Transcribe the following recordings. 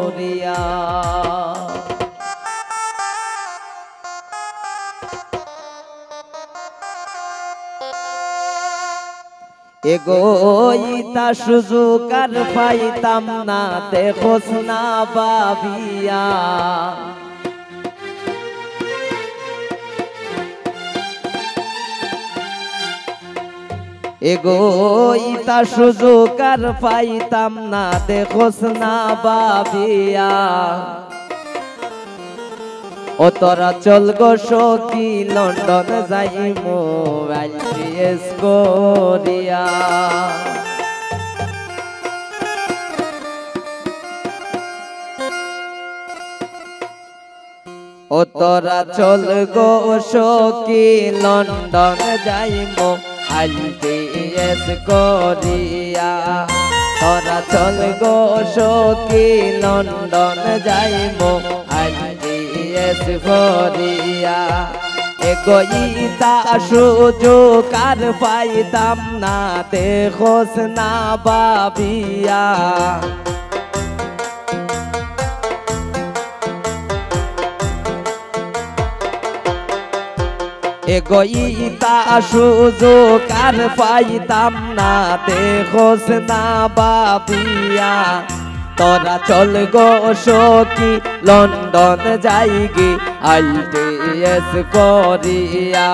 করিয়া। এগোইতা সুযোগ আর পাইতাম না দেখোস না ভাবিয়া। এগোইতা সুযোগ আর পাইতাম না দেখোস না ভাবিয়া। ও তোরা চল গো সখী লন্ডন যাইমু আইটিএস করিয়া। ও তোরা চল গো সখী লন্ডন যাইমু আইটিএস করিয়া। তোরা চল গো সখী লন্ডন যাইমু আইটিএস করিয়া। এগোইতা সুযোগ আর পাইতাম না দেখোস না ভাবিয়া। এগোইতা সুযোগ আর পাইতাম না দেখোস না ভাবিয়া। তোরা চল গো সখী লন্ডন যাইগি আইটিএস করিয়া।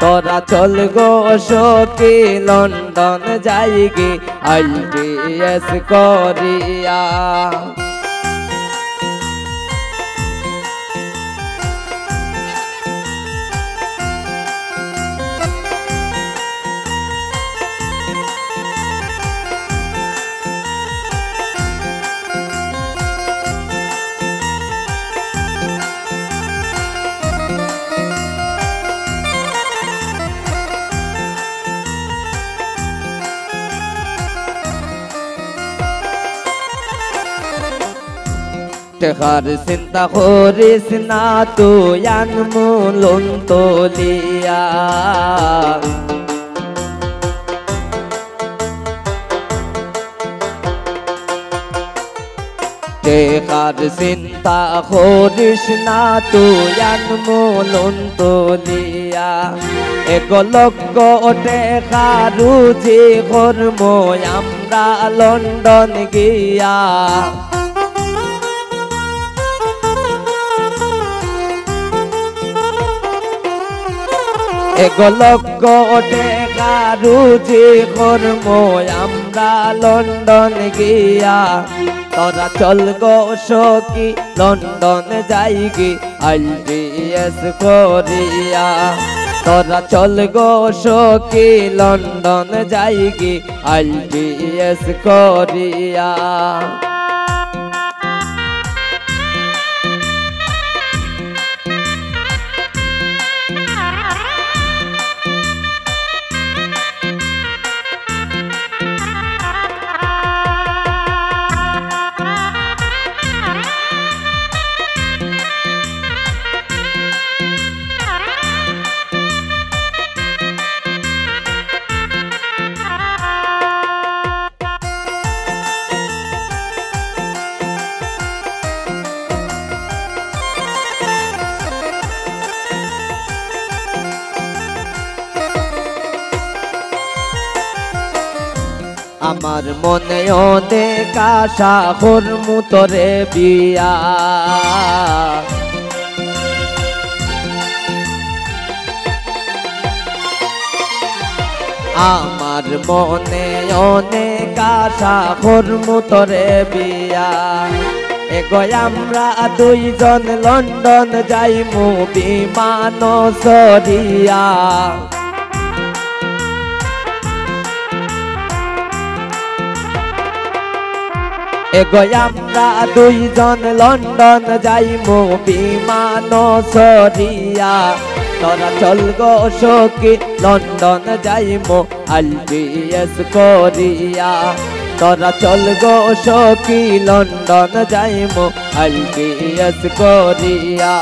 তোরা চল গো সখী লন্ডন যাইগি আইটিএস করিয়া। টেকার চিন্তা করিস না তুই আনমূলন তলিয়া। টেকার চিন্তা করিস না তুই আনমূলন তলিয়া। এক লক্ষ টেকা রুজি কর্ম আমরা লন্ডন গিয়া। এক লক্ষ টেকা রুজি কর্ম আমরা লন্ডন গিয়া। তোরা চল গো সখী লন্ডন যাইগি আইটিএস করিয়া। তোরা চল গো সখী লন্ডন যাইগি আইটিএস করিয়া। আমার মনে অনেক আশা করমু তোরে বিয়া। আমার মনে অনেক আশা করমু তোরে বিয়া। এগো আমরা দুইজন লন্ডন যাইমু বিমান চড়িয়া। এগো আমরা দুইজন লন্ডন যাইমু বিমান চড়িয়া। তোরা চল গো সখী লন্ডন যাইমু আইটিএস করিয়া। তোরা চল গো সখী লন্ডন যাইমু আইটিএস করিয়া।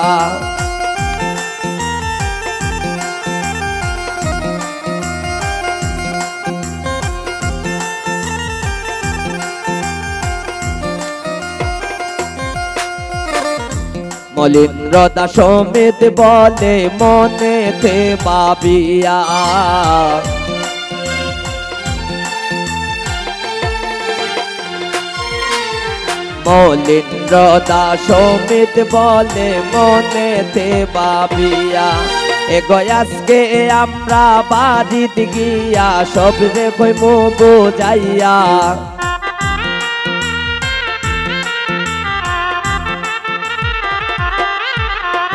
মলিন্দ্র দাস সমিত বলে মনেতে ভাবিয়া মলিন্দ্র দাস সমিত বলে মনেতে ভাবিয়া এগোয়াজকে আমরা বাড়িতে গিয়া সব রে কইমু বুঝাইয়া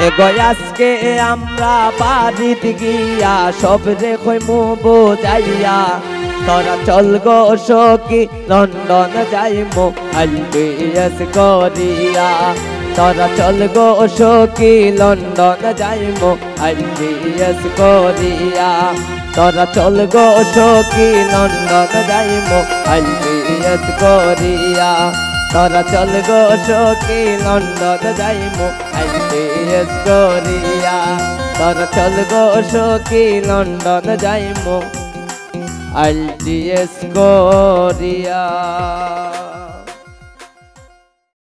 এগোয়াজকে আমরা বাড়িতে গিয়া সব রে কইমু বুঝাইয়া তোরা চল গো সখী লন্ডন যাইমু আইএলটিএস করিয়া তোরা চল গো সখী লন্ডন যাইমু আইএলটিএস করিয়া তোরা চল গো সখী লন্ডন যাইমু আইএলটিএস করিয়া তোরা চল গো সখী লন্ডন যাইমু আইএলটিএস করিয়া তোরা চল গো সখী লন্ডন যাইমু আইএলটিএস করিয়া।